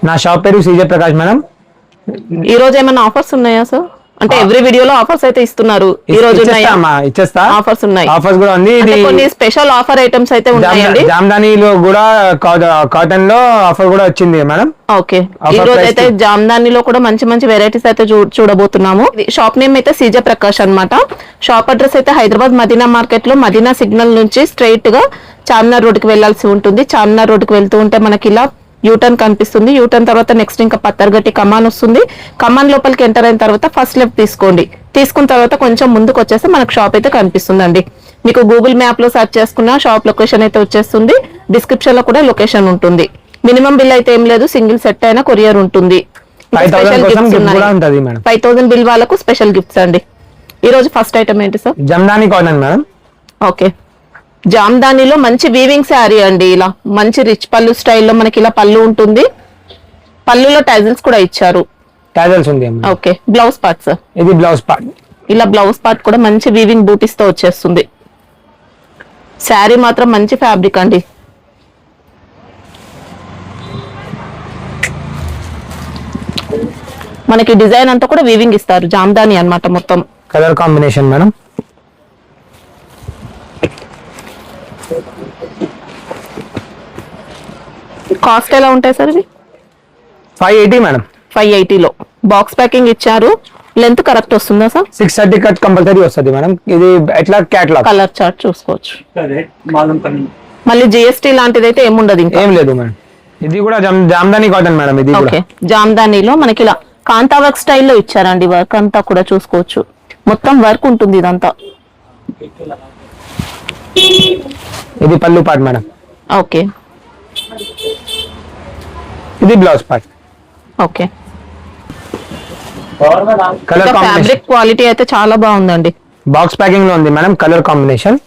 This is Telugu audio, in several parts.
నా షాప్ పేరు సిజే ప్రకాష్ మేడం. ఈ రోజు ఏమైనా ఆఫర్స్ ఉన్నాయా సార్? అంటే ఎవ్రీ వీడియోలో ఆఫర్స్ అయితే ఇస్తున్నారు. ఈ రోజు ఇచ్చేస్తా. ఆఫర్స్ ఉన్నాయి. ఆఫర్స్ కూడా ఉంది. కొన్ని స్పెషల్ ఆఫర్ ఐటమ్స్ అయితే ఉన్నాయండి. జామ్దానిలో కూడా కాటన్ లో ఆఫర్ కూడా వచ్చింది మేడం. ఓకే, ఈ రోజు అయితే జామ్దానిలో కూడా మంచి మంచి వెరైటీస్ అయితే చూడబోతున్నాము. షాప్ నేమ్ అయితే సిజే ప్రకాష్ అన్నమాట. షాప్ అడ్రస్ అయితే హైదరాబాద్ మదీనా మార్కెట్ లో మదీనా సిగ్నల్ నుంచి స్ట్రైట్ గా చార్మినార్ రోడ్ కి వెళ్లాల్సి ఉంటుంది. చార్మినార్ రోడ్ కి వెళ్తూ ఉంటే మనకి ఇలా యూటర్న్ కనిపిస్తుంది. యూటర్న్ తర్వాత నెక్స్ట్ ఇంకా పత్తర్గట్టి కమాన్ వస్తుంది. కమాన్ లోపలికి ఎంటర్ అయిన తర్వాత ఫస్ట్ లెఫ్ట్ తీసుకోండి. తీసుకున్న తర్వాత కొంచెం ముందుకు వచ్చేసి మనకు షాప్ అయితే కనిపిస్తుందండి. మీకు గూగుల్ మ్యాప్ లో సెర్చ్ చేసుకున్న షాప్ లొకేషన్ అయితే వచ్చేస్తుంది. డిస్క్రిప్షన్ లో కూడా లొకేషన్ ఉంటుంది. మినిమం బిల్ అయితే ఏం లేదు, సింగిల్ సెట్ అయినా కొరియర్ ఉంటుంది. 5000 బిల్ వాళ్ళకు స్పెషల్ గిఫ్ట్స్ అండి. ఈ రోజు ఫస్ట్ ఐటమ్ ఏంటి sir? Jamdani cotton madam. Okay, జామ్దానిలో మంచి వీవింగ్ శారీ అండి. ఇలా మంచి రిచ్ పళ్ళు స్టైల్లో మనకి ఇలా పళ్ళు ఉంటుంది. పళ్ళులో టైజల్స్ కూడా ఇచ్చారు. టైజల్స్ ఉంది. Okay, blouse part sir. ఇది బ్లౌజ్ పార్ట్. ఇలా బ్లౌజ్ పార్ట్ కూడా మంచి వీవింగ్ బూటీస్ తో వచ్చేస్తుంది. శారీ మాత్రం మంచి ఫ్యాబ్రిక్ అండి. మనకి డిజైన్ అంతా కూడా వీవింగ్ ఇస్తారు. జామ్దాని అన్నమాట మొత్తం. Colour combination madam. కాస్ట్ ఎలా ఉంటాయి సార్ ఇవి? 580 మేడం. 580లో బాక్స్ ప్యాకింగ్ ఇచ్చారు. లెంత్ కరెక్ట్ వస్తుందా సార్? 630 కట్ కంపల్సరీ వస్తుంది మేడం. ఇది ఎట్లా క్యాటలాగ్ కలర్ చార్ట్ చూసుకోవచ్చు. మళ్ళీ జిఎస్టీ లాంటిది అయితే ఏముండదు, ఇంకా ఏం లేదు మేడం. ఇది కూడా జామ్దాని కాటన్ మేడం. ఇది ఓకే, జామ్దానిలో మనకి ఇలా కాంతా వర్క్ స్టైల్లో ఇచ్చారండి. వర్క్ అంతా కూడా చూసుకోవచ్చు. మొత్తం వర్క్ ఉంటుంది ఇదంతా. ఇది పళ్ళు పార్ట్ మేడం. ఓకే, ఇది blouse part. Okay, colour fabric quality అయితే చాలా బాగుందండి. బాక్స్ ప్యాకింగ్ లో ఉంది మేడం. Colour combination.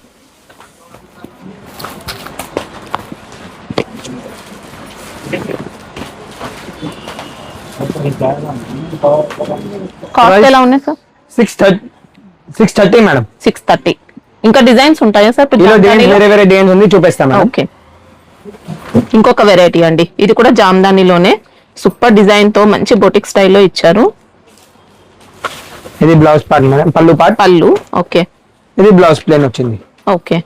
కాస్ట్ ఎలా ఉన్నాయి సార్? 630 మేడం. 630. ఇంకా డిజైన్స్ ఉంటాయా సార్? వేరే వేరే డిజైన్స్ ఉంది, చూపిస్తాం. ఓకే, ఇంకొక వెరైటీ అండి. ఇది కూడా జామ్దానిలోనే సూపర్ డిజైన్ తో మంచి బొటిక్ స్టైల్లో ఇచ్చారు. ఇది బ్లౌజ్ పార్ట్ మేడం. పళ్ళు పార్ట్. పళ్ళు. ఓకే, ఇది బ్లౌజ్ ప్లేన్ వచ్చింది. ఓకే,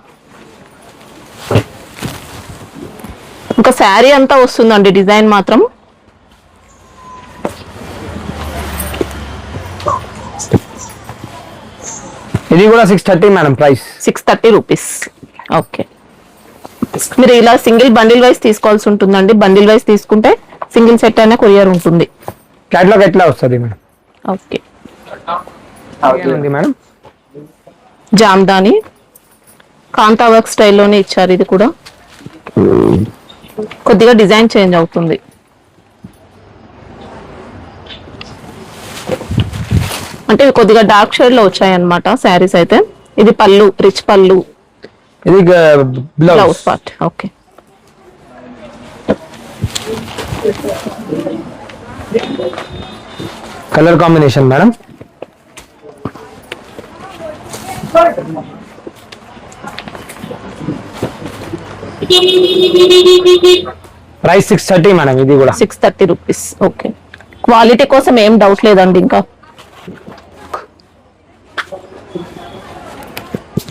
ఇంకా శారీ అంతా వస్తుందండి డిజైన్ మాత్రం. ఇది కూడా 630 మేడం. Price 630 rupees. ఓకే, మీరు ఇలా సింగిల్ బండిల్ వైస్ తీసుకోవాల్సి ఉంటుందండి. బండిల్ వైస్ తీసుకుంటే సింగిల్ సెట్ అయినా కొరియర్ ఉంటుంది. క్యాటలాగ్ ఎట్లా వస్తుంది మేడం? ఓకే, మేడం జామ్దాని కాంతా వర్క్ స్టైల్లోనే ఇచ్చారు. ఇది కూడా కొద్దిగా డిజైన్ చేంజ్ అవుతుంది. అంటే కొద్దిగా డార్క్ షేడ్ లో వచ్చాయి అన్నమాట శారీస్ అయితే. ఇది పళ్ళు, రిచ్ పళ్ళు. ఇది blouse part. Okay, colour combination madam. Price 630 madam. ఇది కూడా 630 రూపీస్. ఓకే, క్వాలిటీ కోసం ఏం డౌట్ లేదండి. ఇంకా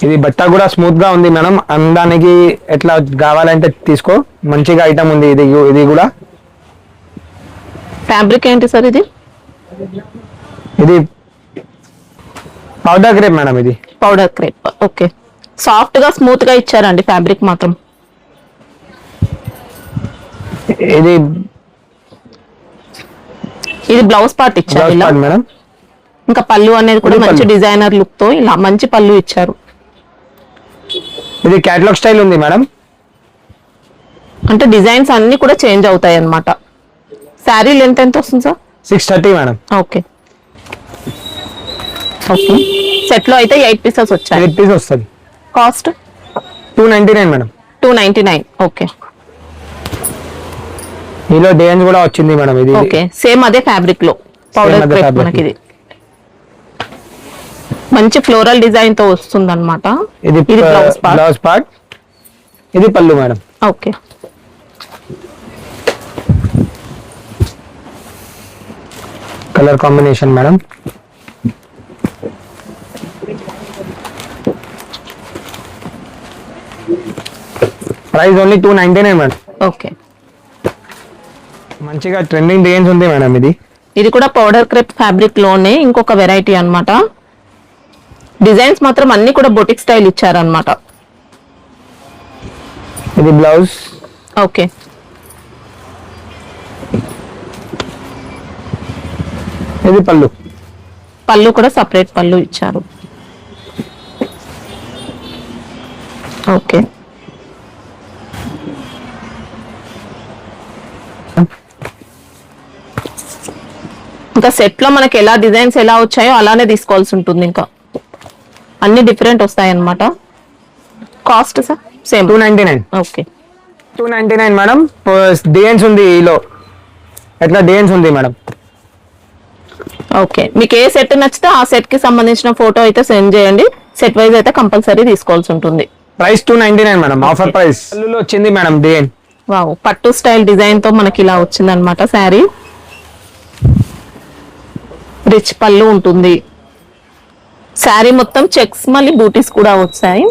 ఇది బట్ట కూడా స్మూత్ గా ఉంది మేడం. అందానికి ఎట్లా కావాలంటే తీసుకో, మంచిగా ఐటమ్ ఉంది. ఇది కూడా ఫ్యాబ్రిక్ ఏంటి సార్? ఇది పౌడర్ క్రేప్ మేడం. ఇది పౌడర్ క్రేప్. ఓకే, సాఫ్ట్ గా స్మూత్ గా ఇచ్చారండి ఫ్యాబ్రిక్ మాత్రం. ఇది బ్లౌజ్ పార్ట్ ఇచ్చారు మేడం. ఇంకా పళ్ళు అనేది కూడా మంచి డిజైనర్ లుక్ తో ఇలా మంచి పళ్ళు ఇచ్చారు. ఇది క్యాటలాగ్ స్టైల్ ఉంది మేడం. అంటే డిజైన్స్ అన్ని కూడా చేంజ్ అవుతాయి అన్నమాట. శారీ లెంత్ ఎంత వస్తుంది sir? 630 madam. Okay, okay, set లో అయితే 8 పీసెస్ వచ్చాయి. 8 పీస్ వస్తుంది. Cost 299 madam. 299. ఓకే, ఈలో డిజైన్ కూడా వచ్చింది మేడం. ఇది ఓకే, సేమ్ అదే ఫ్యాబ్రిక్ లో పౌడర్ క్రేప్ మనకి. ఇది మంచి ఫ్లోరల్ డిజైన్ తో వస్తుంది అన్నమాట. ఇది బ్లౌజ్ పార్ట్. ఇది పళ్ళు madam. Okay, colour combination madam. Price only 299 madam. Okay, మంచిగా ట్రెండింగ్ డిజైన్స్ ఉంది మేడం. ఇది కూడా పౌడర్ క్రేప్ ఫ్యాబ్రిక్ లోనే ఇంకొక వెరైటీ అన్నమాట. డిజైన్స్ మాత్రం అన్ని కూడా బొటిక్ స్టైల్ ఇచ్చారన్నమాట. ఇది బ్లౌజ్. ఓకే, ఇది పళ్ళు. పళ్ళు కూడా సపరేట్ పళ్ళు ఇచ్చారు. ఓకే, ఇంకా సెట్ లో మనకి ఎలా డిజైన్స్ ఎలా వచ్చాయో అలానే తీసుకోవాల్సి ఉంటుంది. ఇంకా అన్ని డిఫరెంట్ వస్తాయి అన్నమాట. Cost sir same 299. Okay, 299 madam. Designs ఉంది ఈలో, ఎట్లా డిజైన్స్ ఉంది మేడం. ఓకే, మీకు ఏ సెట్ నచ్చితే ఆ సెట్ కి సంబంధించిన ఫోటో అయితే సెండ్ చేయండి. సెట్ వైజ్ అయితే కంపల్సరీ తీసుకోవాల్సి ఉంటుంది. Price 299 madam, offer price. పళ్ళులో వచ్చింది మేడం డిజైన్. వావ్, పట్టు స్టైల్ డిజైన్ తో మనకి ఇలా వచ్చింది అనమాట శారీ. రిచ్ పళ్ళు ఉంటుంది. శారీ మొత్తం చెక్స్ మళ్ళీ బూటీస్ కూడా వచ్చాయి.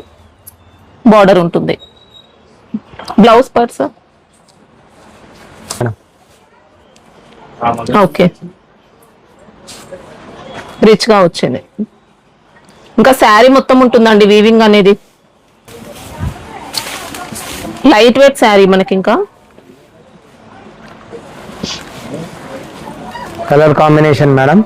బార్డర్ ఉంటుంది. Blouse purse. ఓకే, రిచ్ గా వచ్చింది. ఇంకా శారీ మొత్తం ఉంటుందండి వీవింగ్ అనేది. లైట్ వెయిట్ శారీ మనకి. ఇంకా కలర్ కాంబినేషన్ మేడం.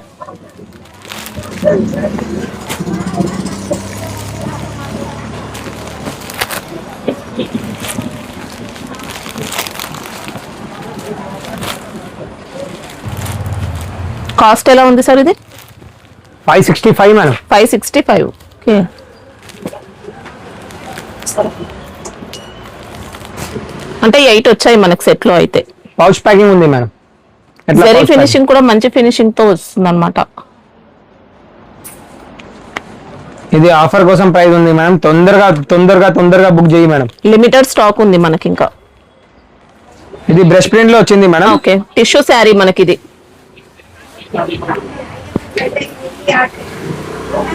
కాస్ట్ ఎలా ఉంది సార్ ఇది? 565 మేడం. 565. ఓకే, అంటే 8 వచ్చాయి మనకి సెట్ లో అయితే. పౌచ్ ప్యాకింగ్ ఉంది మేడం. జరీ ఫినిషింగ్ కూడా మంచి ఫినిషింగ్ తో వస్తుంది అనమాట. ఇది ఆఫర్ కోసం ప్రైస్ ఉంది మేడం. తొందరగా బుక్ చేయి మేడం. లిమిటెడ్ స్టాక్ ఉంది మనకి. ఇంకా ఇది బ్రష్ ప్రింట్ లో వచ్చింది మేడం. ఓకే, టిష్యూ శారీ మనకి ఇది.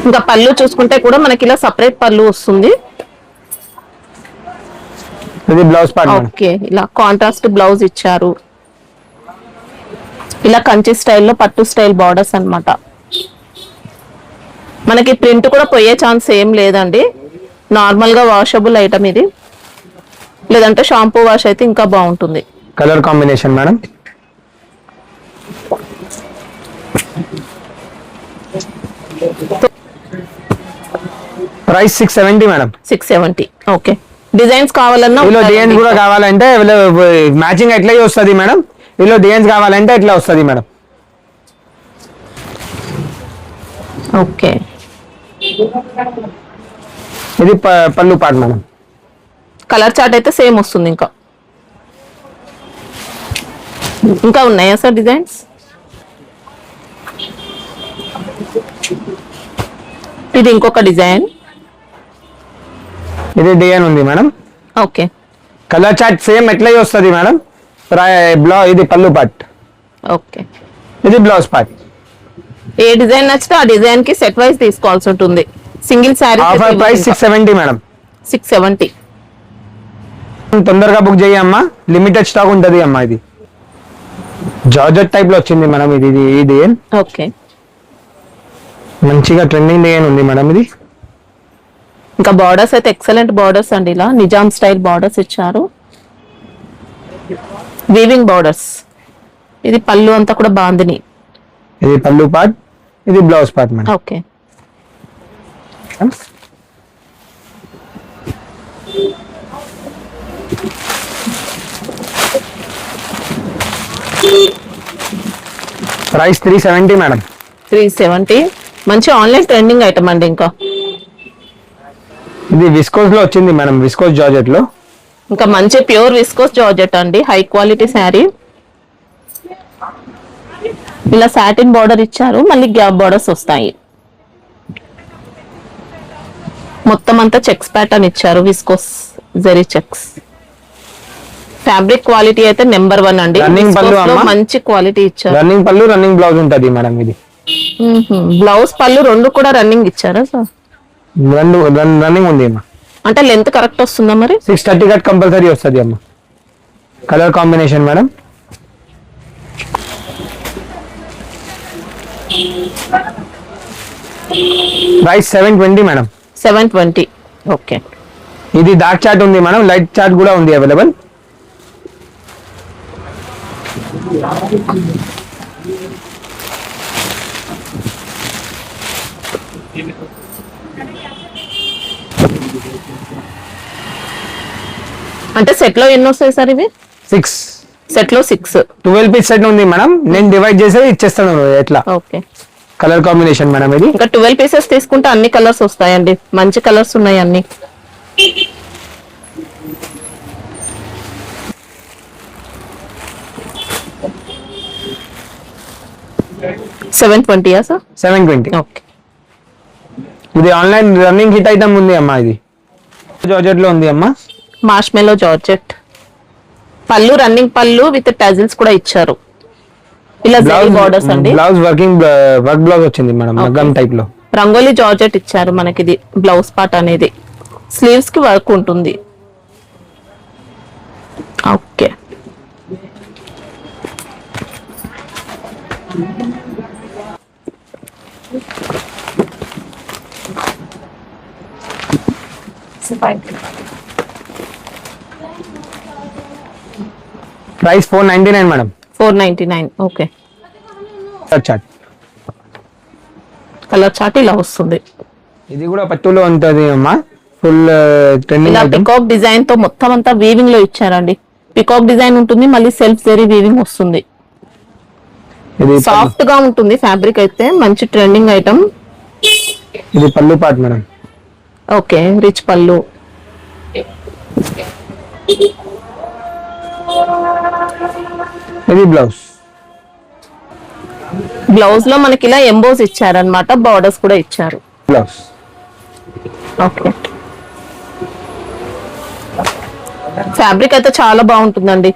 ఇంకా పళ్ళు చూసుకుంటే కూడా మనకి ఇలా సపరేట్ పళ్ళు వస్తుంది. ఇది బ్లౌజ్ పార్ట్. ఓకే, ఇలా కాంట్రాస్ట్ బ్లౌజ్ ఇచ్చారు. ఇలా కంచి స్టైల్లో పట్టు స్టైల్ బార్డర్స్ అన్నమాట. మనకి ప్రింట్ కూడా పోయే ఛాన్స్ ఏం లేదండి. నార్మల్ గా వాషబుల్ ఐటమ్ ఇది. లేదంటే షాంపూ వాష్ అయితే ఇంకా బాగుంటుంది. Colour combination madam. Price 670 madam. 670. Okay, designs కావాలన్నా ఇలా డిజైన్స్ కూడా కావాలంటే మ్యాచింగ్ ఎట్లా వస్తుంది మేడం. ఇలా డిజైన్స్ కావాలంటే ఎట్లా వస్తుంది మేడం. ఓకే, ఇది పళ్ళు పార్ట్ మేడం. కలర్ చార్ట్ అయితే సేమ్ వస్తుంది. ఇంకా ఉన్నాయా సార్ డిజైన్స్? ఇది ఇంకొక డిజైన్. ఇది డిజైన్ ఉంది madam. Okay, colour chart same ఎట్లా వస్తుంది మేడం. ఇది పళ్ళు పార్ట్. ఓకే, ఇది బ్లౌజ్ పార్ట్. ఏ డిజైన్ నచ్చితే ఆ డిజైన్ కి సెట్ వైజ్ తీసుకోవాల్సి ఉంటుంది. Single sari offer price 670 madam. 670. తొందరగా బుక్ చేయమ్మా, లిమిటెడ్ స్టాక్ ఉంటది అమ్మా. ఇది జార్జెట్ టైప్ లో వచ్చింది మేడం. ఇది డిజైన్. ఓకే, మంచిగా ట్రెండింగ్ డిజైన్ ఉంది మేడం. ఇది ఇంకా బార్డర్స్ అయితే ఎక్సలెంట్ బార్డర్స్ అండి. ఇలా నిజాం స్టైల్ బార్డర్స్ ఇచ్చారు. Weaving borders. ఇది పళ్ళు అంతా కూడా బాందిని. ఇది పళ్ళు పార్ట్. ఇది blouse part madam. Okay, price 370 madam. 370. మంచి ఆన్లైన్ ట్రెండింగ్ ఐటమ్ అండి. ఇంకా ఇది విస్కోస్ లో వచ్చింది మేడం. విస్కోస్ జార్జెట్ లో. ఇంకా మంచి ప్యూర్ విస్కోస్ జార్జెట్ అండి. High quality sari. ఇలా సాటిన్ బార్డర్ ఇచ్చారు. మళ్ళీ గ్యాప్ బార్డర్స్ వస్తాయి. మొత్తం అంతా చెక్స్ ప్యాటర్న్ ఇచ్చారు. Viscose zari checks. Fabric quality అయితే నెంబర్ 1 అండి. రన్నింగ్ పళ్ళు Viscose లో అమ్మా. మంచి క్వాలిటీ ఇచ్చారు. రన్నింగ్ పళ్ళు రన్నింగ్ బ్లౌజ్ ఉంటది మేడం. ఇది బ్లౌజ్ పళ్ళు రెండు కూడా రన్నింగ్ ఇచ్చారా సార్? రన్నింగ్ ఉంది అమ్మా. అంటే లెంత్ కరెక్ట్ వస్తుందా మరి? 630 కట్ కంపల్సరీ వస్తుంది అమ్మా. Colour combination madam. Price 720 madam. 720. Okay. ఇది డార్క్ చార్ట్ ఉంది మేడం, లైట్ చార్ట్ కూడా ఉంది అవైలబుల్. అంటే సెట్ లో ఎన్ని వస్తాయి సార్ ఇవి? 6 సెట్ లో 6. 12 పీస్ సెట్ ఉంది మేడం. నేను డివైడ్ చేసి ఇచ్చేస్తాను ఎట్లా. ఓకే. కలర్ కాంబినేషన్ మేడం ఇది. ఇంకా 12 పీసెస్ తీసుకుంటే అన్ని కలర్స్ వస్తాయండి. మంచి కలర్స్ ఉన్నాయి అన్ని. $720 సార్? 720. ఓకే. ఇది ఆన్లైన్ రన్నింగ్ హిట్ ఐటమ్ ఉంది అమ్మా. ఇది జార్జెట్ లో ఉంది అమ్మా. మార్ష్మెలో జార్జెట్ పళ్ళు, రన్నింగ్ పళ్ళు విత్ టజిల్స్ కూడా ఇచ్చారు. ఇలా జరీ బోర్డర్స్ అండి. బ్లౌజ్ వర్క్ బ్లౌజ్ వచ్చింది మేడం, మగ్గం టైప్ లో. రంగోలీ జార్జెట్ ఇచ్చారు మనకి. ఇది బ్లౌజ్ పార్ట్ అనేది స్లీవ్స్ కి వర్క్ ఉంటుంది. Okay. Price 499 madam. 499. Okay. Chart colour chart ఇలా వస్తుంది. ఇది కూడా పట్టులో ఉంటది అమ్మా. ఫుల్ ట్రెండింగ్ ఇలా ఐటమ్. పికాక్ డిజైన్ తో మొత్తం అంతా వీవింగ్ లో ఇచ్చారండి. పికాక్ డిజైన్ ఉంటుంది, మళ్ళీ సెల్ఫ్ జరీ వీవింగ్ వస్తుంది. ఇది సాఫ్ట్ గా ఉంటుంది ఫ్యాబ్రిక్ అయితే. మంచి ట్రెండింగ్ ఐటమ్. ఇది పళ్ళు పార్ట్ మేడం. ఓకే. రిచ్ పళ్ళు. ఇది బ్లౌజ్. బ్లౌజ్ లో మనకి ఇలా ఎంబోస్ ఇచ్చారనమాట, బార్డర్స్ కూడా ఇచ్చారు. బ్లౌజ్. ఓకే. ఫ్యాబ్రిక్ అయితే చాలా బాగుంటుందండి.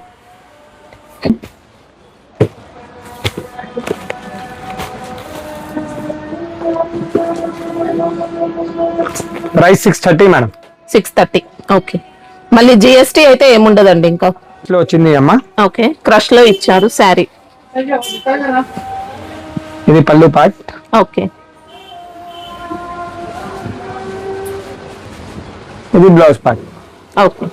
Price 630 madam. 630. ఓకే. మళ్ళీ జిఎస్టీ అయితే ఏముండదండి ఇంకా. లో వచ్చింది అమ్మా. ఓకే. క్రష్ లో ఇచ్చారు శారీ. ఇది పళ్ళు పార్ట్. ఓకే. ఇది బ్లౌజ్ పార్ట్. ఓకే.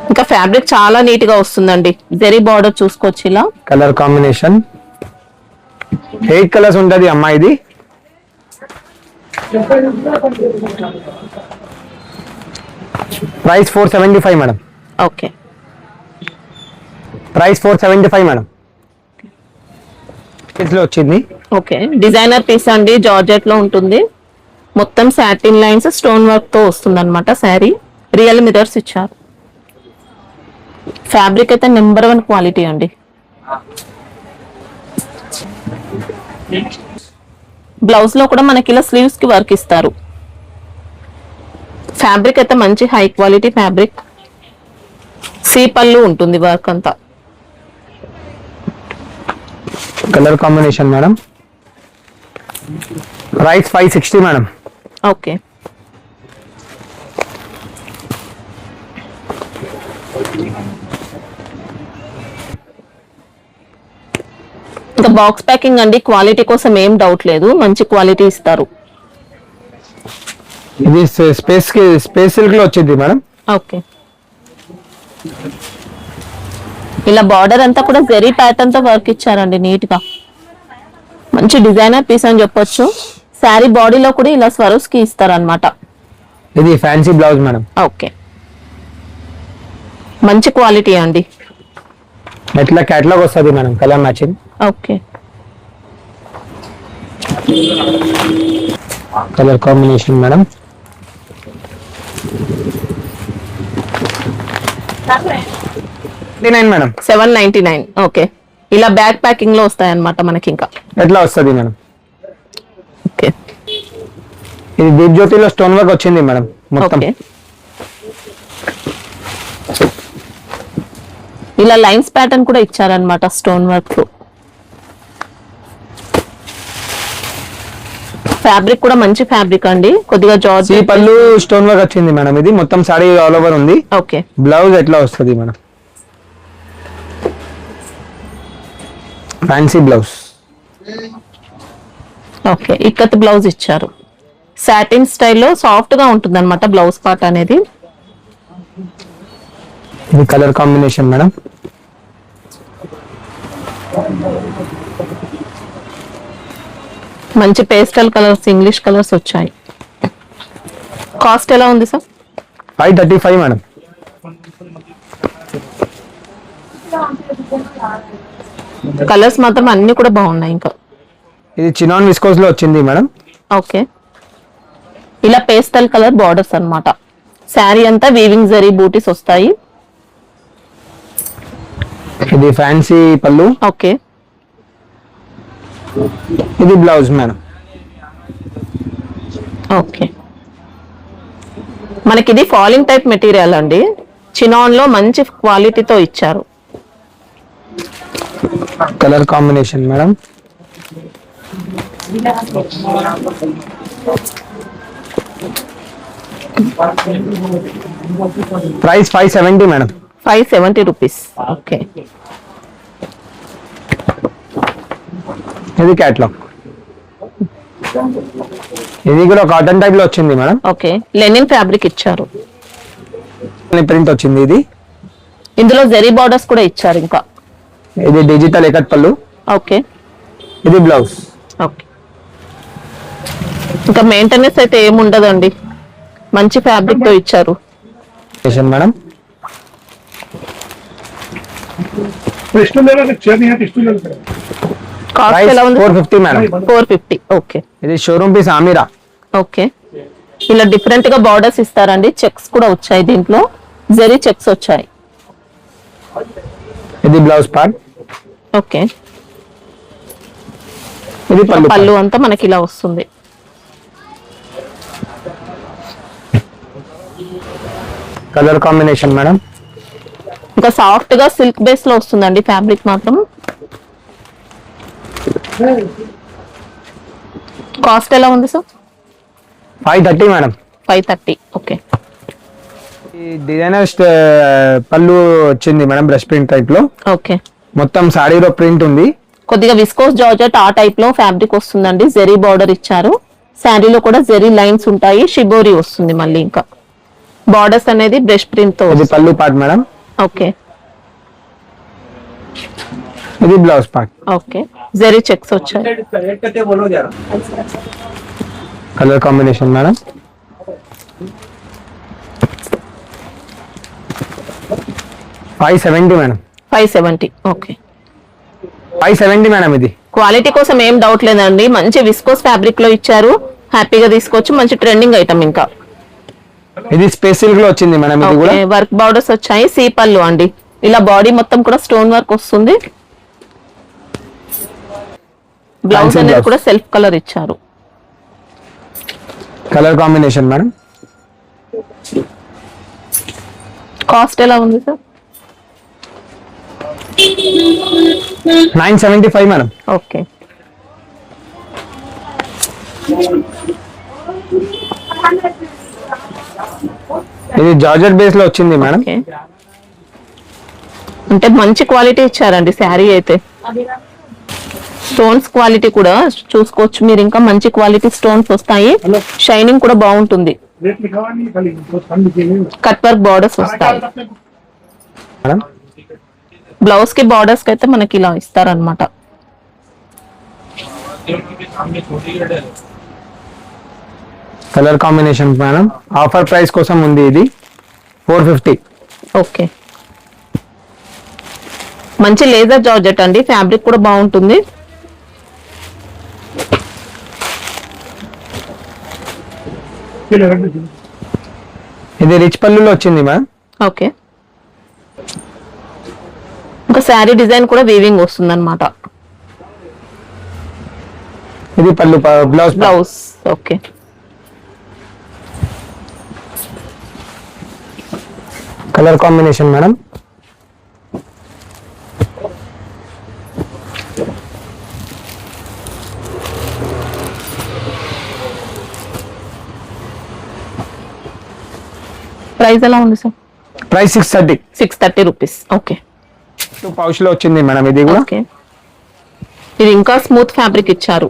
ఇంకా ఫ్యాబ్రిక్ చాలా నీట్ గా వస్తుందండి. జరీ బార్డర్ చూసుకోవచ్చు ఇలా. కలర్ కాంబినేషన్ 8 కలర్స్ ఉంటది అమ్మా. ఇది price 475 madam. Okay. Price 475 madam. లో వచ్చింది. ఓకే. డిజైనర్ పీస్ అండి, జార్జెట్ లో ఉంటుంది. మొత్తం సాటిన్ లైన్స్ స్టోన్ వర్క్ తో వస్తుంది అనమాట శారీ. రియల్ మిరర్స్ ఇచ్చారు. ఫ్యాబ్రిక్ అయితే నెంబర్ 1 క్వాలిటీ అండి. బ్లౌజ్ లో కూడా మనకి ఇలా స్లీవ్స్ కి వర్క్ ఇస్తారు. ఫ్యాబ్రిక్ అయితే మంచి హై క్వాలిటీ ఫ్యాబ్రిక్. సీ పళ్ళు ఉంటుంది వర్క్ అంతా. Colour combination madam. Price 560 madam. Okay. ఇంకా బాక్స్ ప్యాకింగ్ అండి. క్వాలిటీ కోసం ఏం డౌట్ లేదు, మంచి క్వాలిటీ ఇస్తారు. ఇది స్పేస్ సిల్క్ లో వచ్చింది మేడం. ఓకే. ఇలా బార్డర్ అంతా కూడా జెరీ ప్యాటర్న్ తో వర్క్ ఇచ్చారండి నీట్ గా. మంచి డిజైనర్ పీస్ అని చెప్పొచ్చు. శారీ బాడీలో కూడా ఇలా స్వరూస్ కి ఇస్తారనమాట. ఇది ఫ్యాన్సీ బ్లౌజ్ మేడం. ఓకే. మంచి క్వాలిటీ అండి. ఎట్లా క్యాటలాగ్ వస్తుంది madam, colour matching. Okay. Colour combination madam. Madam 799. Okay. ఇలా బ్యాక్ ప్యాకింగ్ లో వస్తాయి అన్నమాట మనకి. ఇంకా ఎట్లా వస్తుంది మేడం. ఓకే. ఇది దీప్ జ్యోతిలో స్టోన్ వర్క్ వచ్చింది మేడం మొత్తం. ఓకే. ఇలా లైన్స్ ప్యాటర్న్ కూడా ఇచ్చారనమాట స్టోన్ వర్క్ లో. ఫ్యాబ్రిక్ కూడా మంచి ఫ్యాబ్రిక్ అండి, కొద్దిగా జార్జ్. ఈ పళ్ళు స్టోన్ వర్క్ వచ్చింది మేడం, ఇది మొత్తం సారీ ఆల్ ఓవర్ ఉంది. ఓకే, బ్లౌజ్ ఎట్లా వస్తుంది madam? Fancy blouse. Okay, ikat blouse ఇచ్చారు. సాటిన్ స్టైల్లో సాఫ్ట్ గా ఉంటుంది అనమాట బ్లౌజ్ పార్ట్ అనేది. ఇది కలర్ కాంబినేషన్ మేడం. మంచి పేస్టల్ కలర్స్, ఇంగ్లీష్ కలర్స్ వచ్చాయి. కాస్ట్ ఎలా ఉంది సార్? 535 మేడం. కలర్స్ మాత్రం అన్ని కూడా బాగున్నాయి. ఇంకా ఇది చినాన్ విస్కోస్ లో వచ్చింది మేడం. ఓకే, ఇలా పేస్టల్ కలర్ బార్డర్స్ అన్నమాట. శారీ అంతా వీవింగ్ జరీ బూటీస్ వస్తాయి. ఇది ఫ్యాన్సీ పళ్ళు. ఓకే, ఇది బ్లౌజ్ మేడం. ఓకే, మనకి ఇది ఫాలింగ్ టైప్ మెటీరియల్ అండి, చినాన్ లో మంచి క్వాలిటీతో ఇచ్చారు. Colour combination madam. Price 570 madam. 570 rupees. Okay, ఇది క్యాట్లాగ్. ఇది కూడా కాటన్ టైప్ లో వచ్చింది మేడం. ఓకే, లెనిన్ ఫ్యాబ్రిక్ ఇచ్చారు. ప్రింట్ వచ్చింది ఇది. ఇందులో జరీ బార్డర్స్ కూడా ఇచ్చారు. ఇంకా ఇది డిజిటల్ ఎకట్ పళ్ళు. ఓకే, ఇది బ్లౌజ్. ఓకే, ఇంకా మెయింటెనెన్స్ అయితే ఏముండదండి, మంచి ఫ్యాబ్రిక్ తో ఇచ్చారు. మేడం కాస్ట్ ఎలా ఉంది? 450 మేడం. 450. ఓకే, ఇది షోరూమ్ పీస్ ఆమిరా. ఓకే, ఇలా డిఫరెంట్ గా బార్డర్స్ ఇస్తారండి. చెక్స్ కూడా వచ్చాయి, దీంట్లో జరీ చెక్స్ వచ్చాయి. ఇది బ్లౌజ్ పార్ట్. ఓకే, ఇది పళ్ళు అంతా మనకి ఇలా వస్తుంది. Colour combination madam. ఇంకా సాఫ్ట్ గా సిల్క్ బేస్ లో వస్తుందండి ఫ్యాబ్రిక్ మాత్రం. కాస్ట్ ఎలా ఉంది సార్? 530 మేడం. 530. ఓకే, ఈ డిజైనర్ పళ్ళు వచ్చింది మేడం, బ్రష్ ప్రింట్ టైప్ లో. ఓకే, మొత్తం సారీలో ప్రింట్ ఉంది. కొద్దిగా విస్కోస్ జార్జెట్ ఆ టైప్ లో ఫ్యాబ్రిక్ వస్తుందండి. జెరీ బార్డర్ ఇచ్చారు. శారీలో కూడా జెరీ లైన్స్ ఉంటాయి. షిబోరి వస్తుంది మళ్ళీ. ఇంకా బార్డర్స్ అనేది బ్రష్ ప్రింట్ తో. ఇది పళ్ళు పార్ట్ మేడం. ఓకే, ఇది blouse part. Okay, zari checks వచ్చాయి. Colour combination madam. $570 madam. 570. Okay, 570 madam. ఇది క్వాలిటీ కోసం ఏం డౌట్ లేదండి, మంచి విస్కోస్ ఫ్యాబ్రిక్ లో ఇచ్చారు. హ్యాపీగా తీసుకోవచ్చు. మంచి ట్రెండింగ్ ఐటమ్. ఇంకా ఇది స్పేస్ సిల్క్ లో వచ్చింది మేడం. ఇది కూడా వర్క్ బార్డర్స్ వచ్చాయి. సీ పళ్ళు అండి, ఇలా బాడీ మొత్తం కూడా స్టోన్ వర్క్ వస్తుంది. బ్లౌజ్ అనేది కూడా సెల్ఫ్ కలర్ ఇచ్చారు. Colour combination madam. కాస్ట్ ఎలా ఉంది సార్? 975 మేడం. ఓకే, ఇది జార్జెట్ బేస్ లో వచ్చింది మేడం. ఓకే, అంటే మంచి క్వాలిటీ ఇచ్చారండి శారీ అయితే. స్టోన్స్ క్వాలిటీ కూడా చూసుకోవచ్చు మీరు. ఇంకా మంచి క్వాలిటీ స్టోన్స్ వస్తాయి. షైనింగ్ కూడా బాగుంటుంది. కట్ వర్క్ బార్డర్స్ వస్తాయి. మేడం బ్లౌజ్ కి బార్డర్స్ కి అయితే మనకి ఇలా ఇస్తారనమాట. Colour combination madam. Offer price కోసం ఉంది ఇది. 450. ఓకే, మంచి లేజర్ జార్జెట్ అండి. ఫ్యాబ్రిక్ కూడా బాగుంటుంది. ఇది రిచ్ పళ్ళులో వచ్చింది మేడం. ఓకే, ఇంకా శారీ డిజైన్ కూడా వీవింగ్ వస్తుంది అనమాట. ఇది పళ్ళు blouse. Blouse. Okay, colour combination madam. Price ఎలా ఉంది sir? Price 630. 630 rupees. Okay. Pouch లో వచ్చింది మేడం ఇది కూడా. ఓకే. ఇది ఇంకా స్మూత్ ఫ్యాబ్రిక్ ఇచ్చారు.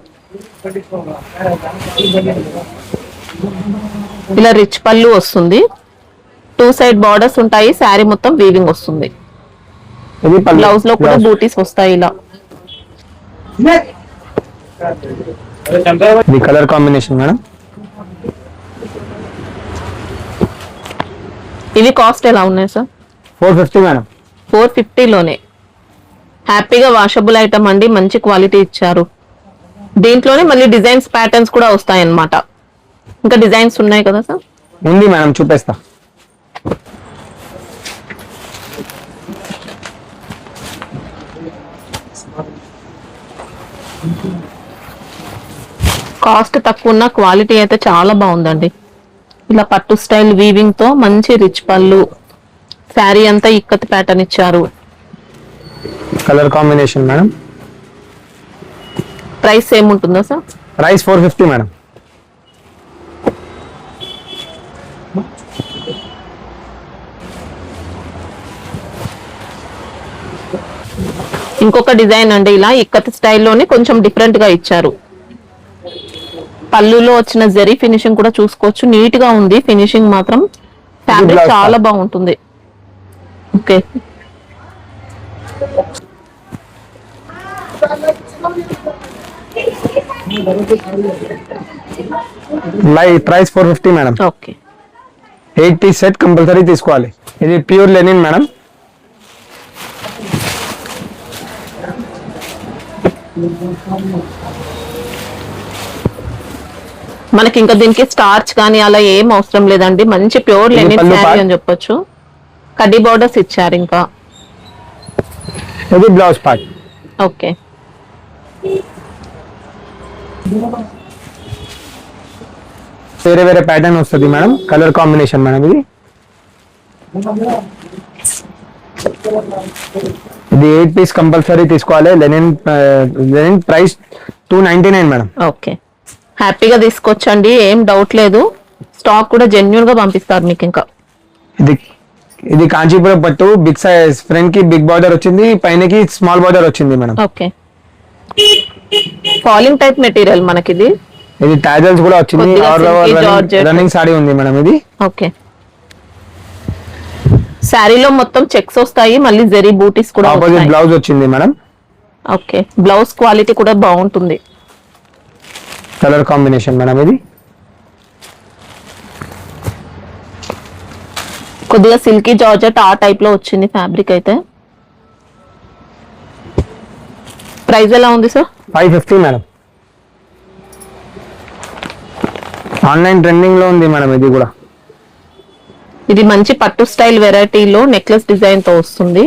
ఇలా రిచ్ పళ్ళు వస్తుంది, 2 సైడ్ బార్డర్స్ ఉంటాయి, శారీ మొత్తం వీవింగ్ వస్తుంది. ఇది బ్లౌజ్ లో కూడా బూటీస్ వస్తాయి ఇలా. ఇది కలర్ కాంబినేషన్ మేడం. ఇవి కాస్ట్ ఎలా ఉన్నాయి సార్? 450 మేడం. 450 లోనే హ్యాపీగా వాషబుల్ ఐటమ్ అండి, మంచి క్వాలిటీ ఇచ్చారు. దీంట్లోనే మళ్ళీ డిజైన్స్ ప్యాటర్న్స్ కూడా వస్తాయి అన్నమాట. ఇంకా డిజైన్స్ ఉన్నాయి కదా సార్? ఉంది మేడం, చూపిస్తా. కాస్ట్ తక్కువ ఉన్న క్వాలిటీ అయితే చాలా బాగుందండి. ఇలా పట్టు స్టైల్ వీవింగ్ తో మంచి రిచ్ పళ్ళు, శారీ అంతా ఇక్కత్ ప్యాటర్న్ ఇచ్చారు. Colour combination madam. Price same ఉంటుందా సార్? Price 450 madam. ఇంకొక డిజైన్ అండి, ఇలా ఇక్కత్ స్టైల్లోనే కొంచెం డిఫరెంట్ గా ఇచ్చారు. పళ్ళులో వచ్చిన జరీ ఫినిషింగ్ కూడా చూసుకోవచ్చు, నీట్ గా ఉంది ఫినిషింగ్ మాత్రం. ఫ్యాబ్రిక్ చాలా బాగుంటుంది. Okay. Price 450 madam. Okay. 8 piece set compulsory తీసుకోవాలి. ఇది ప్యూర్ లెనిన్ మేడం. మనకి ఇంకా దీనికి స్టార్చ్ కానీ అలా ఏం అవసరం లేదండి, మంచి ప్యూర్ లెనిన్ శారీ అని చెప్పొచ్చు. కడ్డీ బోర్డర్స్ ఇచ్చారు ఇంకా. ఇది బ్లౌజ్ పార్ట్. ఓకే. వేరే వేరే ప్యాటర్న్ వస్తుంది మేడం. కలర్ కాంబినేషన్ మేడం ఇది. ఇది 8 పీస్ కంపల్సరీ తీసుకోవాలి. Linen price 299 madam. ఓకే. హ్యాపీగా తీసుకొచ్చండి, ఏం డౌట్ లేదు. స్టాక్ కూడా జెన్యూన్ గా పంపిస్తారు మీకు. ఇంకా ఇది కాంచీపురం పట్టు, బిగ్ సైజ్, ఫ్రంట్ కి బిగ్ బార్డర్ వచ్చింది, పైనకి స్మాల్ బార్డర్ వచ్చింది madam. Okay. Falling type material మనకి ఇది. ఇది టాజల్స్ కూడా వచ్చింది. రన్నింగ్ సారీ ఉంది మేడం ఇది. ఓకే. శారీలో మొత్తం చెక్స్ వస్తాయి, మళ్ళీ జరీ బూటీస్ కూడా ఆపోజిట్ బ్లౌజ్ వచ్చింది మేడం. ఓకే. బ్లౌజ్ క్వాలిటీ కూడా బాగుంటుంది. కలర్ కాంబినేషన్ మేడం ఇది. కొద్దిగా సిల్కీ జార్జెట్ ఆ టైప్ లో వచ్చింది ఫ్యాబ్రిక్ అయితే. ప్రైస్ ఎలా ఉంది సార్? 550 మేడం. ఆన్లైన్ ట్రెండింగ్ లో ఉంది మేడం ఇది కూడా. ఇది మంచి పట్టు స్టైల్ వెరైటీలో నెక్లెస్ డిజైన్ తో వస్తుంది.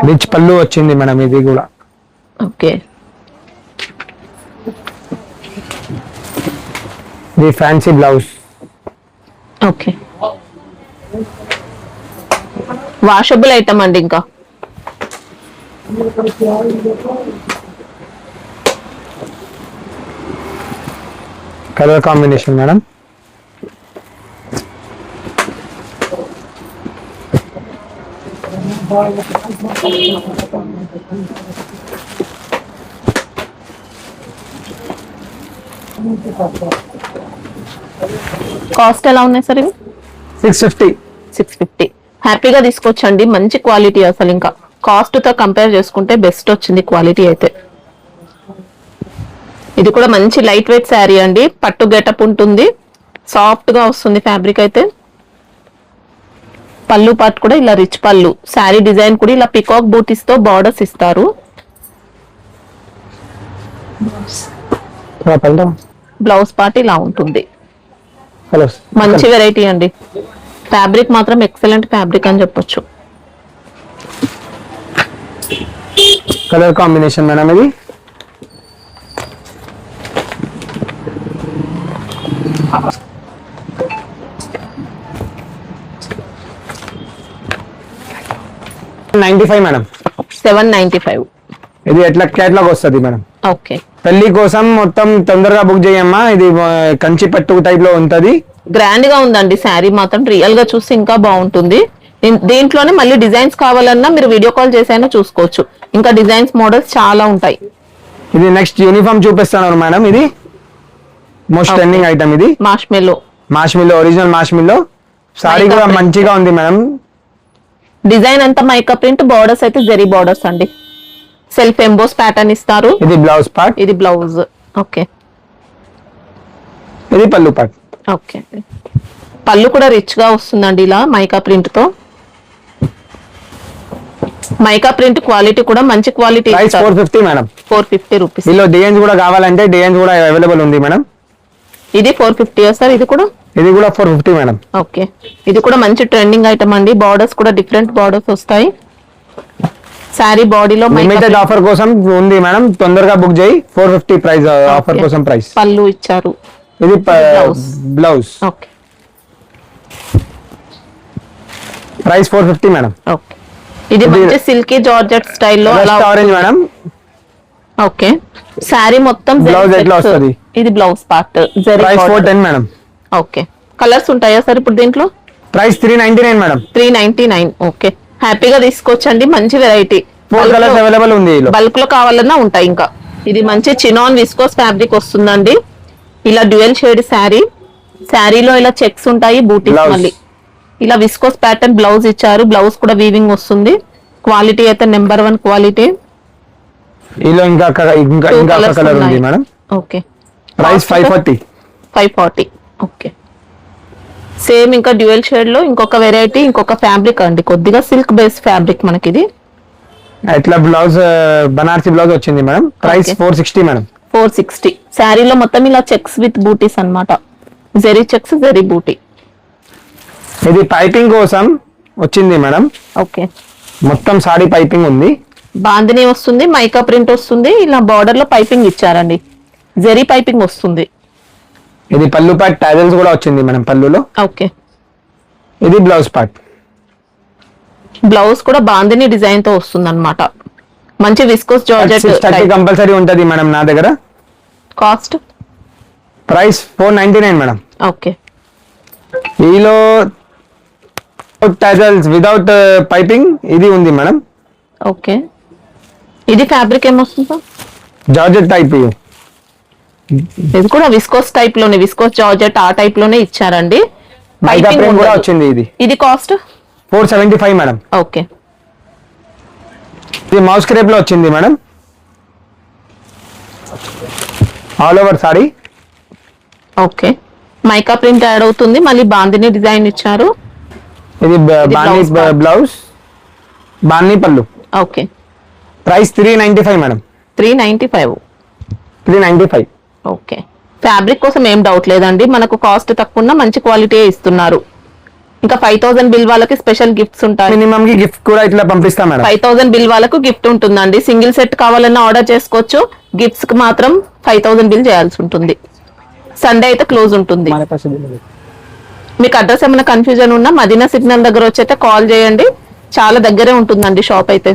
రిచ్ పళ్ళు వచ్చింది మేడం ఇది కూడా. ఓకే. ఇది fancy blouse. Okay. Washable item అండి ఇంకా. Colour combination madam. కాస్ట్ ఎలా ఉన్నాయి సార్ ఇవి? 650. 650. హ్యాపీగా తీసుకొచ్చండి, మంచి క్వాలిటీ. అసలు ఇంకా కాస్ట్ తో కంపేర్ చేసుకుంటే బెస్ట్ వచ్చింది క్వాలిటీ అయితే. ఇది కూడా మంచి లైట్ వెయిట్ శారీ అండి, పట్టు గెటప్ ఉంటుంది, సాఫ్ట్ గా వస్తుంది ఫ్యాబ్రిక్ అయితే. పళ్ళు పార్ట్ కూడా ఇలా రిచ్ పళ్ళు, శారీ డిజైన్ కూడా ఇలా పికాక్ బూటీస్ తో బార్డర్స్ ఇస్తారు. బ్లౌజ్ పార్ట్ ఇలా ఉంటుంది. మంచి వెరైటీ అండి. ఫ్యాబ్రిక్ మాత్రం ఎక్సలెంట్ ఫ్యాబ్రిక్ అని చెప్పొచ్చు. కలర్ కాంబినేషన్ మేడం ఇది. 95 మేడం. 795. ఇది ఎట్లా క్యాట్లాగ్ వస్తుంది మేడం. ఓకే. పెళ్లి కోసం మొత్తం తొందరగా బుక్ చేయమ్మా. ఇది కంచి పట్టు టైప్ లో ఉంటది. గ్రాండ్ గా ఉందండి శారీ మాత్రం, రియల్ గా చూస్తే ఇంకా బాగుంటుంది. దీంట్లోనే మళ్ళీ డిజైన్స్ కావాలన్నా మీరు వీడియో కాల్ చేసైనా చూసుకోవచ్చు. ఇంకా డిజైన్స్ మోడల్స్ చాలా ఉంటాయి. ఇది నెక్స్ట్ యూనిఫామ్ చూపిస్తాను మేడం. ఇది మోస్ట్ ట్రెండింగ్ ఐటమ్. ఇది మాష్మిల్లో ఒరిజినల్ మాష్మిల్లో సారీ కూడా మంచిగా ఉంది మేడం. డిజైన్ అంతా మైకా ప్రింట్, బోర్డర్స్ అయితే జరీ బోర్డర్స్ అండి. సెల్ఫ్ ఎంబోస్ ప్యాటర్న్ ఇస్తారు. ఇది బ్లౌజ్ పార్ట్. ఇది బ్లౌజ్. ఓకే. ఇది పళ్ళు పార్ట్. ఓకే. పళ్ళు కూడా రిచ్ గా వస్తుందండి ఇలా మైకా ప్రింట్ తో. మైకా ప్రింట్ క్వాలిటీ కూడా మంచి క్వాలిటీ. 450 మేడం. 450 రూపీస్. దీనిలో డిజైన్స్ కూడా కావాలంటే డిజైన్స్ కూడా అవైలబుల్ ఉంది మేడం. ఇది 450 సార్. ఇది కూడా 450 మేడం. ఓకే. ఇది కూడా మంచి ట్రెండింగ్ ఐటమ్ అండి. బార్డర్స్ కూడా డిఫరెంట్ బార్డర్స్ వస్తాయి. సారీ బాడీలో లిమిటెడ్ ఆఫర్ కోసం ఉంది మేడం. తొందరగా బుక్ చేయి. 450 ప్రైస్ ఆఫర్ కోసం ప్రైస్. పళ్ళు ఇచ్చారు. ఇది blouse. Okay. Price 450 madam. Okay. ఇది మంచి సిల్కీ జార్జెట్ స్టైల్లో ఆరెంజ్ మేడం. ఓకే. సారీ మొత్తం బ్లౌజ్ ఎట్లా వస్తది? ఇది blouse part. Price 410 madam. Okay. Colours ఉంటాయా సార్ ఇప్పుడు దీంట్లో? Price 399 madam. 399. ఓకే. హ్యాపీగా తీసుకోవచ్చండి. మంచి వెరైటీ. 4 కలర్స్ అవైలబుల్ ఉంది. బల్క్ లో కావాలన్నా ఉంటాయి. ఇంకా ఇది మంచి చినాన్ విస్కోస్ ఫ్యాబ్రిక్ వస్తుందండి. ఇలా డ్యూయల్ షేడ్ శారీ. శారీలో ఇలా చెక్స్ ఉంటాయి, బూటీస్. మళ్ళీ ఇలా విస్కోస్ ప్యాటర్న్ బ్లౌజ్ ఇచ్చారు. బ్లౌజ్ కూడా వీవింగ్ వస్తుంది. క్వాలిటీ అయితే నెంబర్ 1 క్వాలిటీ. ఇలా ఇంకా కలర్ ఉంది madam. Okay. Price 540. 540. Okay. Same ఇంకా డ్యూయల్ షేడ్ లో ఇంకొక వెరైటీ, ఇంకొక ఫ్యాబ్రిక్ అండి. కొద్దిగా సిల్క్ బేస్ ఫ్యాబ్రిక్ మనకి ఇది. ఇట్లా బ్లౌజ్ బనారసి బ్లౌజ్ వచ్చింది మేడం. Price 460 madam. 460. శారీలో మొత్తం ఇలా చెక్స్ విత్ బూటీస్ అన్నమాట. జెరీ చెక్స్, జెరీ బూటీ. ఇది పైపింగ్ కోసం వచ్చింది మేడం. ఓకే. మొత్తం సారీ పైపింగ్ ఉంది. బాందిని వస్తుంది, మైకా ప్రింట్ వస్తుంది. ఇలా బార్డర్ లో పైపింగ్ ఇచ్చారండి. జెరీ పైపింగ్ వస్తుంది. ఇది పళ్ళు పార్ట్. టాజల్స్ కూడా వచ్చింది మేడం పళ్ళులో. ఓకే. ఇది బ్లౌజ్ పార్ట్. బ్లౌజ్ కూడా బాందిని డిజైన్ తో వస్తుంది అన్నమాట. మంచి విస్కోస్ జార్జెట్. 630 కంపల్సరీ ఉంటది మేడం నా దగ్గర. Cost price 499 madam. ఓకే. ఈలో టాజల్స్ వితౌట్ పైపింగ్ ఇది ఉంది మేడం. ఓకే. ఇది ఫ్యాబ్రిక్ ఏమొస్తుంది సార్? Georgette type. ఇది కూడా విస్కోస్ టైప్ లోనే, విస్కోస్ జార్జెట్ ఆ టైప్ లోనే ఇచ్చారండి. పైపింగ్ కూడా వచ్చింది. ఇది కాస్ట్ 475 మేడం. ఓకే. ఇది మౌస్ క్రేప్ లో వచ్చింది madam. All over sorry. Okay. Mica print add అవుతుంది. మళ్ళీ బాందిని డిజైన్ ఇచ్చారు. ఇది బాందీ బ్లౌజ్, బాందీ పళ్ళు. Okay. Price 395 madam. 395. Okay. Fabric కోసం ఏం డౌట్ లేదండి. మనకు కాస్ట్ తక్కువ మంచి క్వాలిటీ ఇస్తున్నారు. ఇంకా 5000 బిల్ వాళ్ళకి స్పెషల్ గిఫ్ట్స్ ఉంటాయి. మినిమం కి గిఫ్ట్ కూడా ఇట్లా పంపిస్తాం మేడం. 5000 బిల్ వాళ్ళకు గిఫ్ట్ ఉంటుందండి. సింగిల్ సెట్ కావాలన్నా ఆర్డర్ చేసుకోవచ్చు. గిఫ్ట్స్ కి మాత్రం 5000 బిల్ చేయాల్సి ఉంటుంది. సండే అయితే క్లోజ్ ఉంటుంది. మీకు అడ్రస్ ఏమైనా కన్ఫ్యూజన్ ఉన్నా మదీనా సిగ్నల్ దగ్గర వచ్చి అయితే కాల్ చేయండి. చాలా దగ్గరే ఉంటుందండి షాప్ అయితే.